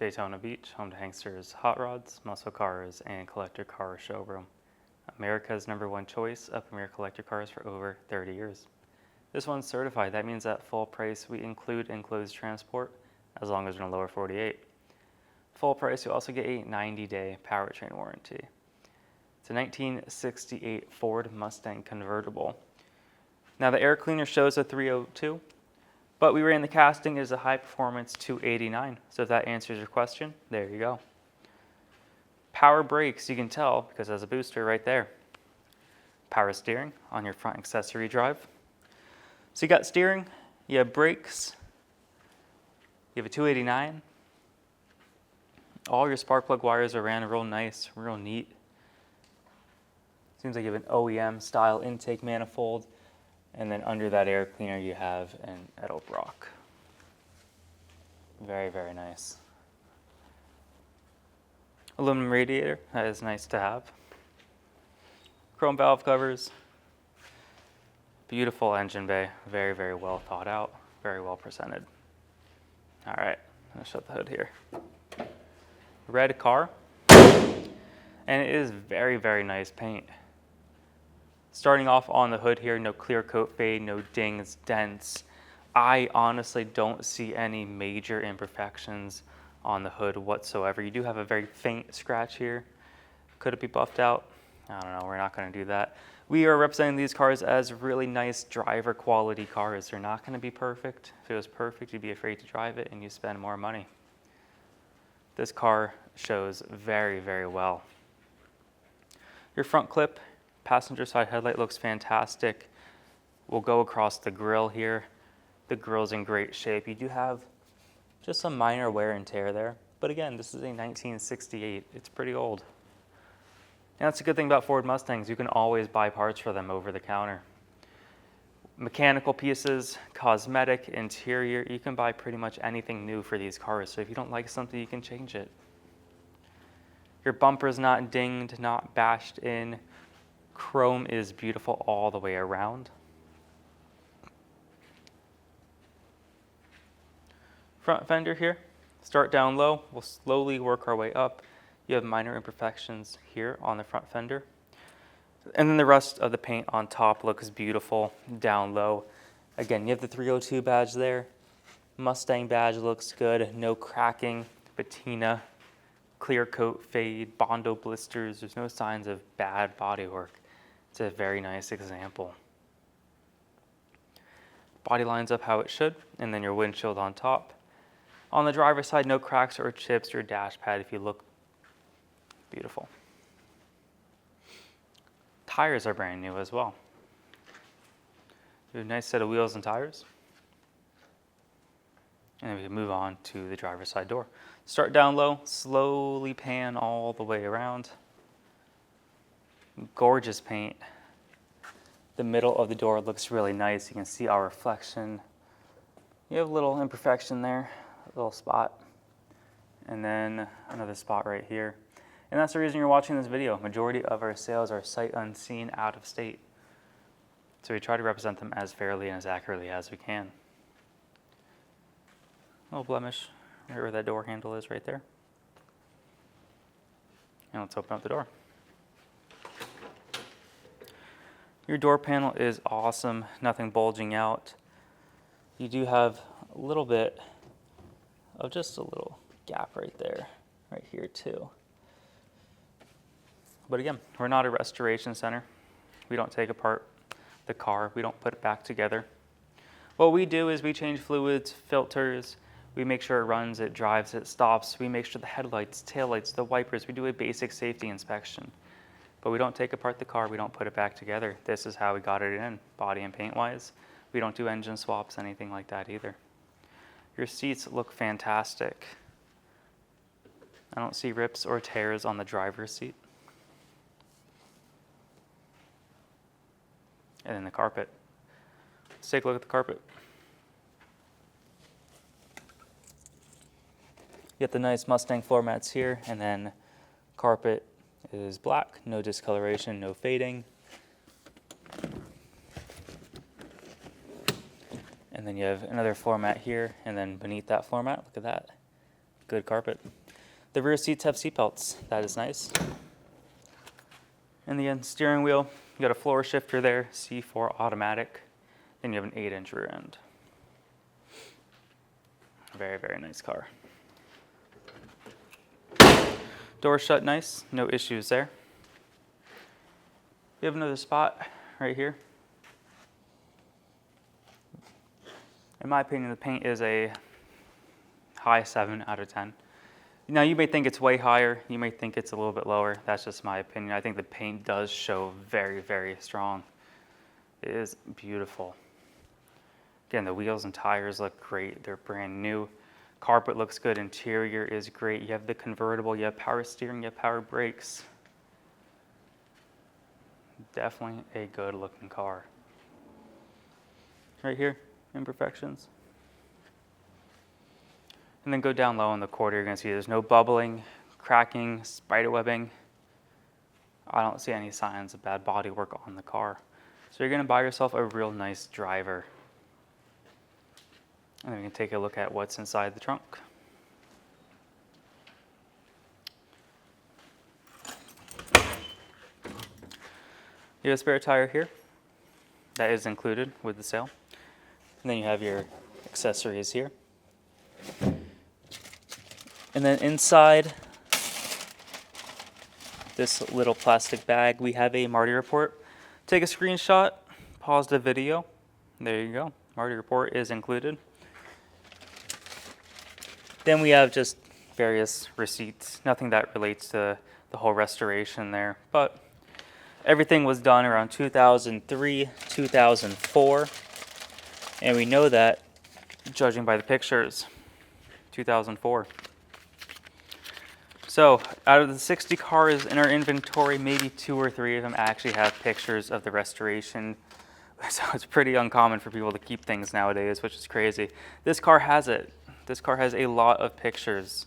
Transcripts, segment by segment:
Daytona Beach, home to Hanksters hot rods, muscle cars, and collector car showroom. America's #1 choice of premier collector cars for over 30 years. This one's certified. That means at full price we include enclosed transport as long as we're in the lower 48. Full price, you also get a 90-day powertrain warranty. It's a 1968 Ford Mustang Convertible. Now the air cleaner shows a 302, but we ran the casting as a high performance 289. So if that answers your question, there you go. Power brakes, you can tell because there's a booster right there. Power steering on your front accessory drive. So you got steering, you have brakes, you have a 289. All your spark plug wires are ran real nice, real neat. Seems like you have an OEM style intake manifold, and then under that air cleaner you have an Edelbrock. Very, very nice. Aluminum radiator, that is nice to have. Chrome valve covers. Beautiful engine bay, very, very well thought out, very well presented. All right, I'll shut the hood here. Red car, and it is very, very nice paint. Starting off on the hood here, no clear coat fade, no dings, dents. I honestly don't see any major imperfections on the hood whatsoever. You do have a very faint scratch here. Could it be buffed out? I don't know, we're not gonna do that. We are representing these cars as really nice driver quality cars. They're not gonna be perfect. If it was perfect, you'd be afraid to drive it and you spend more money. This car shows very, very well. Your front clip, passenger side headlight looks fantastic. We'll go across the grille here. The grille's in great shape. You do have just some minor wear and tear there. But again, this is a 1968. It's pretty old. And that's a good thing about Ford Mustangs. You can always buy parts for them over the counter. Mechanical pieces, cosmetic, interior, you can buy pretty much anything new for these cars. So if you don't like something, you can change it. Your bumper's not dinged, not bashed in. Chrome is beautiful all the way around. Front fender here, start down low, we'll slowly work our way up. You have minor imperfections here on the front fender. And then the rest of the paint on top looks beautiful down low. Again, you have the 302 badge there. Mustang badge looks good, no cracking, patina, clear coat fade, Bondo blisters. There's no signs of bad bodywork. It's a very nice example. Body lines up how it should, and then your windshield on top. On the driver's side, no cracks or chips. Your dash pad, if you look, beautiful. Tires are brand new as well. You have a nice set of wheels and tires. And then we can move on to the driver's side door. Start down low, slowly pan all the way around. Gorgeous paint. The middle of the door looks really nice. You can see our reflection. You have a little imperfection there, a little spot. And then another spot right here. And that's the reason you're watching this video. Majority of our sales are sight unseen, out of state. So we try to represent them as fairly and as accurately as we can. A little blemish right where that door handle is right there. And let's open up the door. Your door panel is awesome, nothing bulging out. You do have a little bit of just a little gap right there, right here too. But again, we're not a restoration center. We don't take apart the car. We don't put it back together. What we do is we change fluids, filters. We make sure it runs, it drives, it stops. We make sure the headlights, taillights, the wipers, we do a basic safety inspection. But we don't take apart the car. We don't put it back together. This is how we got it in, body and paint-wise. We don't do engine swaps, anything like that either. Your seats look fantastic. I don't see rips or tears on the driver's seat. And then the carpet. Let's take a look at the carpet. You get the nice Mustang floor mats here, and then carpet is black, no discoloration, no fading. And then you have another floor mat here, and then beneath that floor mat, look at that. good carpet. The rear seats have seat belts. That is nice. And the steering wheel, you got a floor shifter there, C4 automatic. Then you have an 8-inch rear end. Very, very nice car. Doors shut nice, no issues there. We have another spot right here. In my opinion, the paint is a high 7 out of 10. Now, you may think it's way higher. You may think it's a little bit lower. That's just my opinion. I think the paint does show very, very strong. It is beautiful. Again, the wheels and tires look great. They're brand new. Carpet looks good. Interior is great. You have the convertible. You have power steering. You have power brakes. Definitely a good looking car. Right here, imperfections. And then go down low in the quarter, you're going to see there's no bubbling, cracking, spider webbing. I don't see any signs of bad bodywork on the car. So you're going to buy yourself a real nice driver. And then we can take a look at what's inside the trunk. You have a spare tire here. That is included with the sale. And then you have your accessories here. And then inside this little plastic bag, we have a Marty report. Take a screenshot, pause the video. There you go. Marty report is included. Then we have just various receipts. Nothing that relates to the whole restoration there. But everything was done around 2003, 2004. And we know that, judging by the pictures, 2004. So out of the 60 cars in our inventory, maybe 2 or 3 of them actually have pictures of the restoration. So it's pretty uncommon for people to keep things nowadays, which is crazy. This car has it. This car has a lot of pictures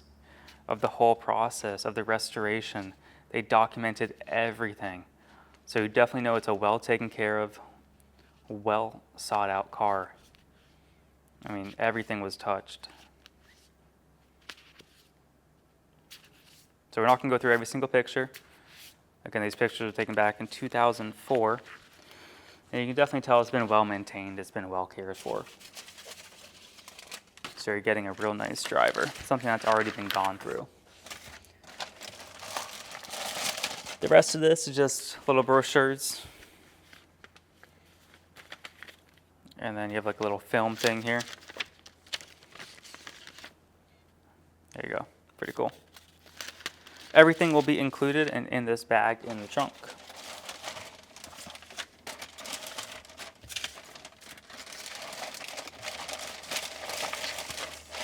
of the whole process of the restoration. They documented everything. So you definitely know it's a well taken care of, well sought out car. I mean, everything was touched. So we're not going to go through every single picture. Again, these pictures were taken back in 2004. And you can definitely tell it's been well maintained. It's been well cared for. So you're getting a real nice driver. Something that's already been gone through. The rest of this is just little brochures. And then you have like a little film thing here. There you go. Pretty cool. Everything will be included and in this bag in the trunk.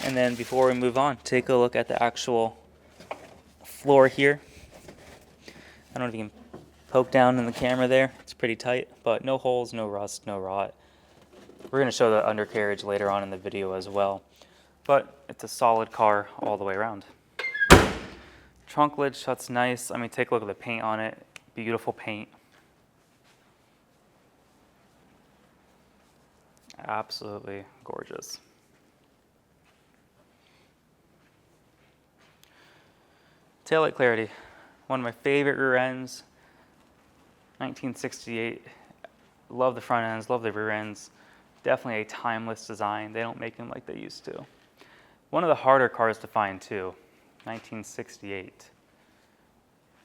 And then before we move on, take a look at the actual floor here. I don't know if you can poke down in the camera there. It's pretty tight, but no holes, no rust, no rot. We're going to show the undercarriage later on in the video as well. But it's a solid car all the way around. Trunk lid shuts nice. I mean, take a look at the paint on it. Beautiful paint. Absolutely gorgeous. Taillight clarity. One of my favorite rear ends. 1968. Love the front ends, love the rear ends. Definitely a timeless design. They don't make them like they used to. One of the harder cars to find too. 1968.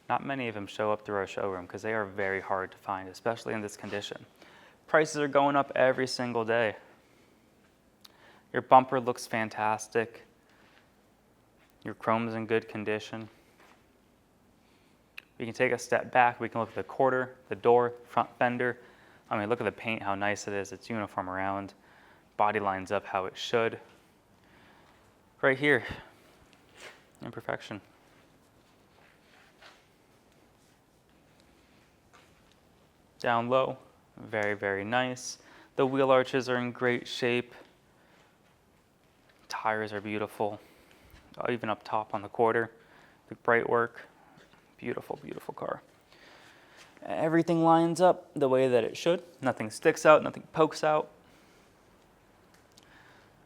Not many of them show up through our showroom because they are very hard to find, especially in this condition. Prices are going up every single day. Your bumper looks fantastic. Your chrome is in good condition. We can take a step back. We can look at the quarter, the door, front fender. I mean, look at the paint, how nice it is. It's uniform around. Body lines up how it should. Right here, imperfection. Down low, very, very nice. The wheel arches are in great shape. Tires are beautiful. Even up top on the quarter, the bright work. Beautiful, beautiful car. Everything lines up the way that it should. Nothing sticks out, nothing pokes out.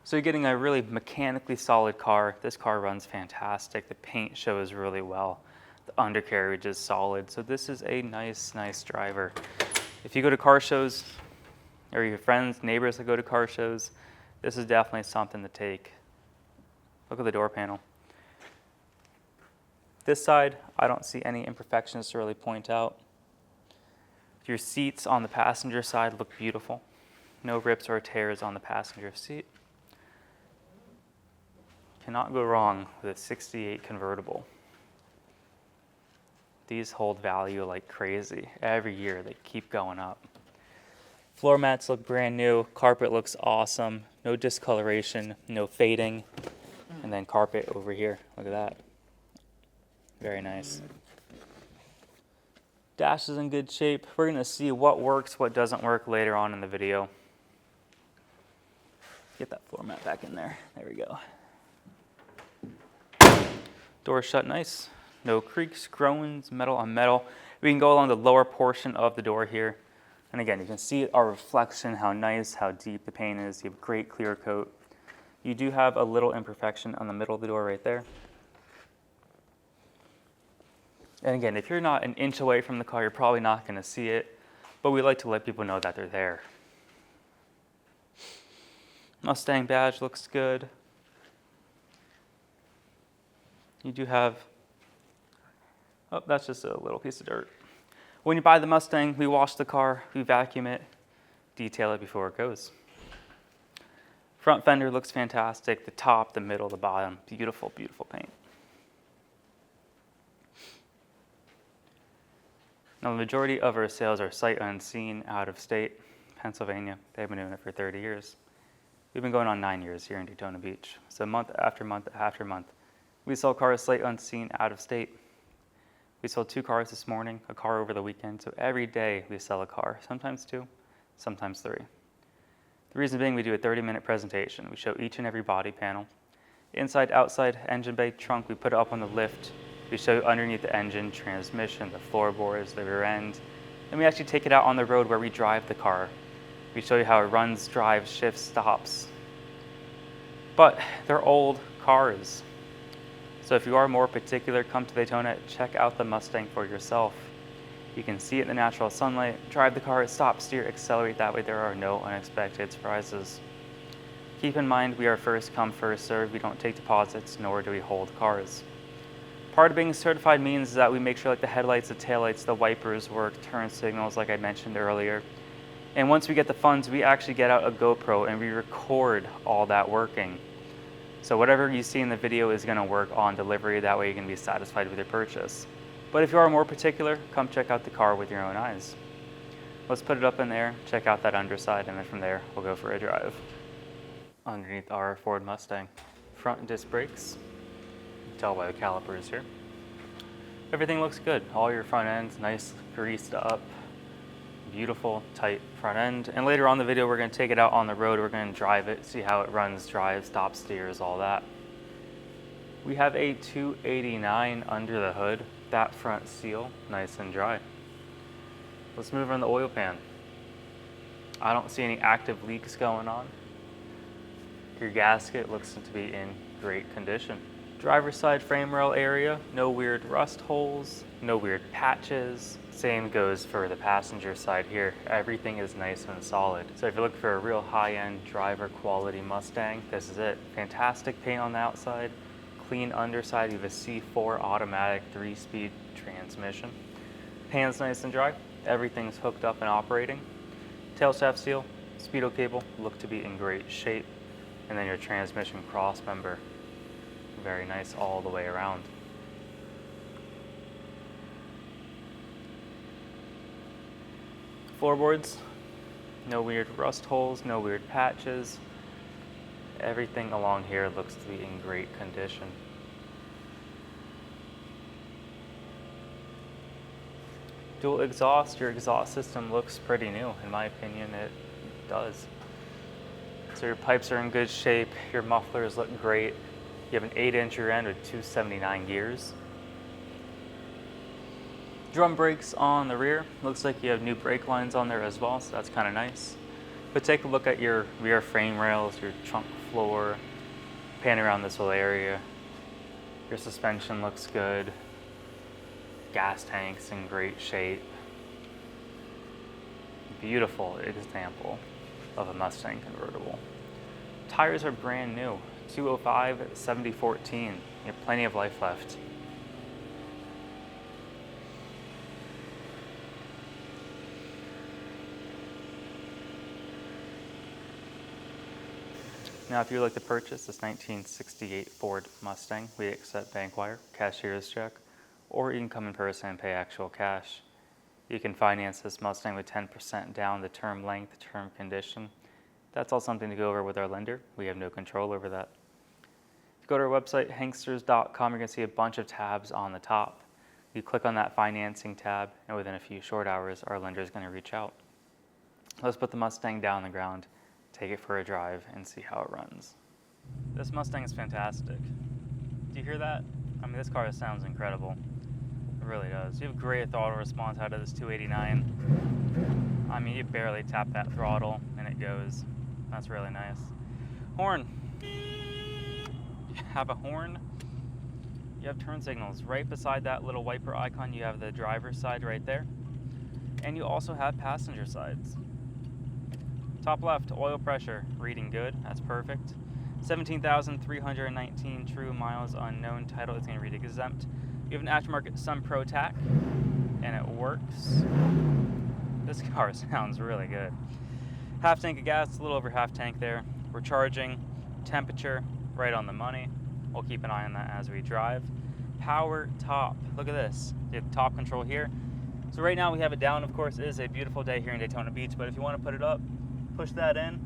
So you're getting a really mechanically solid car. This car runs fantastic. The paint shows really well. The undercarriage is solid. So this is a nice driver. If you go to car shows, or your friends, neighbors that go to car shows, this is definitely something to take. Look at the door panel. This side, I don't see any imperfections to really point out. Your seats on the passenger side look beautiful. No rips or tears on the passenger seat. Cannot go wrong with a 68 convertible. These hold value like crazy. Every year they keep going up. Floor mats look brand new. Carpet looks awesome. No discoloration, no fading. And then carpet over here. Look at that. Very nice. Dash is in good shape. We're going to see what works, what doesn't work later on in the video. Get that floor mat back in there. There we go. Door shut nice. No creaks, groans, metal on metal. We can go along the lower portion of the door here. And again, you can see our reflection, how nice, how deep the paint is. You have great clear coat. You do have a little imperfection on the middle of the door right there. And again, if you're not an inch away from the car, you're probably not going to see it. But we like to let people know that they're there. Mustang badge looks good. You do have, oh, that's just a little piece of dirt. When you buy the Mustang, we wash the car, we vacuum it, detail it before it goes. Front fender looks fantastic. The top, the middle, the bottom, beautiful, beautiful paint. Now, the majority of our sales are sight unseen, out of state, Pennsylvania. They've been doing it for 30 years. We've been going on 9 years here in Daytona Beach. So month after month after month, we sell cars sight unseen, out of state. We sold 2 cars this morning, a car over the weekend. So every day we sell a car, sometimes 2, sometimes 3. The reason being, we do a 30-minute presentation. We show each and every body panel. Inside, outside, engine bay, trunk, we put it up on the lift. We show you underneath the engine, transmission, the floorboards, the rear end. Then we actually take it out on the road where we drive the car. We show you how it runs, drives, shifts, stops. But they're old cars. So if you are more particular, come to Daytona, check out the Mustang for yourself. You can see it in the natural sunlight, drive the car, stop, steer, accelerate. That way there are no unexpected surprises. Keep in mind, we are first come, first served. We don't take deposits, nor do we hold cars. Part of being certified means that we make sure like the headlights, the taillights, the wipers work, turn signals like I mentioned earlier. And once we get the funds, we actually get out a GoPro and we record all that working. So whatever you see in the video is going to work on delivery. That way you can be satisfied with your purchase. But if you are more particular, come check out the car with your own eyes. Let's put it up in there, check out that underside, and then from there we'll go for a drive. Underneath our Ford Mustang, front disc brakes. Tell by the calipers here. Everything looks good. All your front ends nice, greased up, beautiful, tight front end. And later on in the video, we're going to take it out on the road. We're going to drive it, see how it runs, drives, stops, steers, all that. We have a 289 under the hood. That front seal, nice and dry. Let's move on the oil pan. I don't see any active leaks going on. Your gasket looks to be in great condition. Driver's side frame rail area, no weird rust holes, no weird patches. Same goes for the passenger side here. Everything is nice and solid. So if you're looking for a real high-end driver quality Mustang, this is it. Fantastic paint on the outside, clean underside. You have a C4 automatic 3-speed transmission. Pan's nice and dry. Everything's hooked up and operating. Tail shaft seal, speedo cable look to be in great shape. And then your transmission cross member, very nice all the way around. Floorboards, no weird rust holes, no weird patches. Everything along here looks to be in great condition. Dual exhaust, your exhaust system looks pretty new. In my opinion, it does. So your pipes are in good shape, your mufflers look great. You have an 8-inch rear end with 279 gears. Drum brakes on the rear. Looks like you have new brake lines on there as well, so that's kind of nice. But take a look at your rear frame rails, your trunk floor, pan around this whole area. Your suspension looks good. Gas tank's in great shape. Beautiful example of a Mustang convertible. Tires are brand new, 205 70/14. You have plenty of life left. Now, if you would like to purchase this 1968 Ford Mustang, we accept bank wire, cashier's check, or you can come in person and pay actual cash. You can finance this Mustang with 10% down, the term length, term condition. That's all something to go over with our lender. We have no control over that. If you go to our website, Hanksters.com, you're going to see a bunch of tabs on the top. You click on that financing tab, and within a few short hours, our lender is going to reach out. Let's put the Mustang down on the ground, take it for a drive, and see how it runs. This Mustang is fantastic. Do you hear that? I mean, this car sounds incredible. It really does. You have great throttle response out of this 289. I mean, you barely tap that throttle and it goes. That's really nice. Horn. You have a horn. You have turn signals. Right beside that little wiper icon, you have the driver's side right there. And you also have passenger sides. Top left, oil pressure, reading good. That's perfect. 17,319 true miles unknown. Title is going to read exempt. You have an aftermarket Sun Pro tack, and it works. This car sounds really good. Half tank of gas, a little over half tank there. We're charging, temperature, right on the money. We'll keep an eye on that as we drive. Power top, look at this. You have top control here. So right now we have it down. Of course, it is a beautiful day here in Daytona Beach, but if you want to put it up, push that in.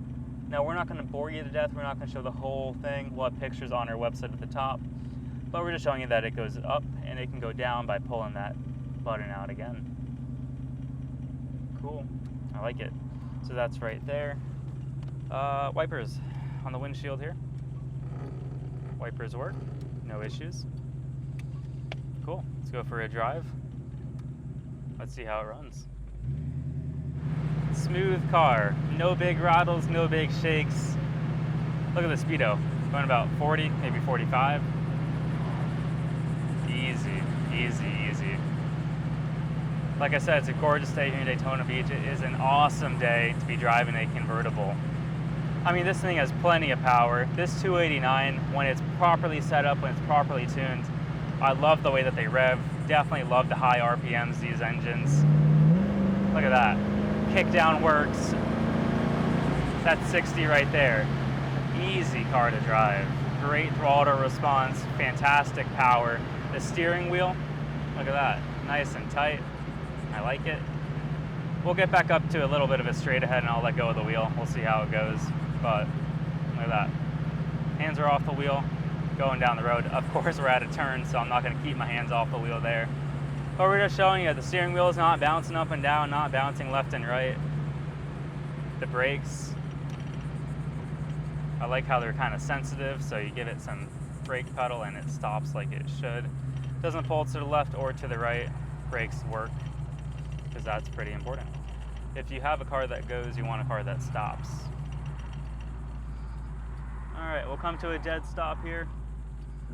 Now, we're not going to bore you to death. We're not going to show the whole thing. We'll have pictures on our website at the top. But we're just showing you that it goes up and it can go down by pulling that button out again. Cool. I like it. So that's right there. Wipers on the windshield here. Wipers work. No issues. Cool. Let's go for a drive. Let's see how it runs. Smooth car, no big rattles, no big shakes. Look at the speedo, going about 40, maybe 45. Easy, easy, easy. Like I said, it's a gorgeous day here in Daytona Beach. It is an awesome day to be driving a convertible. I mean, this thing has plenty of power. This 289, when it's properly set up, when it's properly tuned, I love the way that they rev. Definitely love the high RPMs, these engines. Look at that. Kickdown works. That's 60 right there. Easy car to drive. Great throttle response, fantastic power. The steering wheel, look at that, nice and tight. I like it. We'll get back up to a little bit of a straight ahead and I'll let go of the wheel. We'll see how it goes, but look at that. Hands are off the wheel, going down the road. Of course, we're at a turn, so I'm not gonna keep my hands off the wheel there. But we're just showing you the steering wheel is not bouncing up and down, not bouncing left and right. The brakes, I like how they're kind of sensitive, so you give it some brake pedal and it stops like it should. Doesn't pull to the left or to the right. Brakes work, because that's pretty important. If you have a car that goes, you want a car that stops. All right, we'll come to a dead stop here.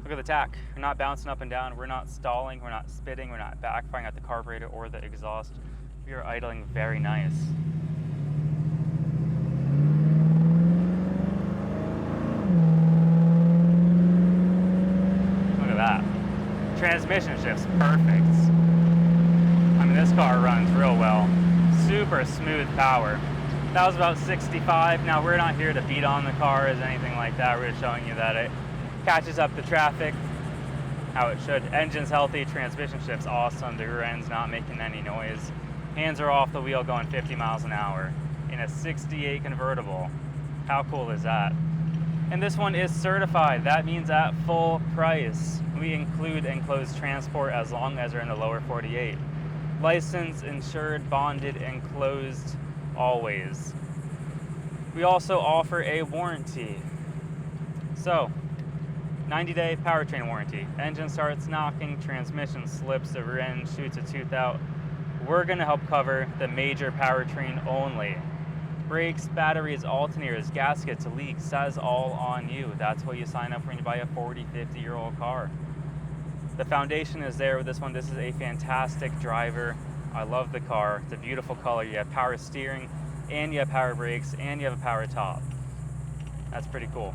Look at the tack. We're not bouncing up and down. We're not stalling. We're not spitting. We're not backfiring at the carburetor or the exhaust. We are idling very nice. Look at that. Transmission shift's perfect. I mean, this car runs real well. Super smooth power. That was about 65. Now, we're not here to beat on the car or anything like that. We're just showing you that it catches up the traffic how it should. Engine's healthy, transmission shift's awesome, the rear end's not making any noise. Hands are off the wheel going 50 miles an hour in a 68 convertible. How cool is that? And this one is certified. That means at full price. We include enclosed transport as long as they're in the lower 48. Licensed, insured, bonded, enclosed, always. We also offer a warranty. So, 90-day powertrain warranty. Engine starts knocking, transmission slips, the rear end shoots a tooth out. We're gonna help cover the major powertrain only. Brakes, batteries, alternators, gaskets, leaks, that is all on you. That's what you sign up for when you buy a 40, 50-year-old car. The foundation is there with this one. This is a fantastic driver. I love the car. It's a beautiful color. You have power steering, and you have power brakes, and you have a power top. That's pretty cool.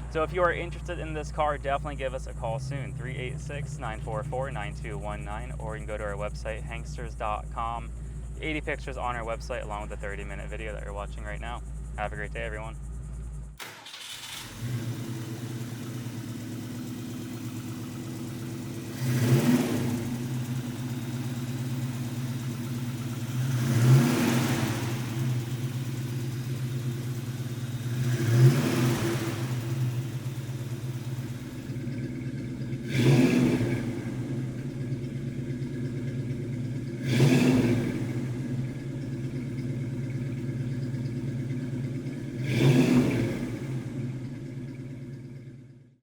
So if you are interested in this car, definitely give us a call soon, 386-944-9219, or you can go to our website, Hanksters.com. 80 pictures on our website along with the 30-minute video that you're watching right now. Have a great day, everyone.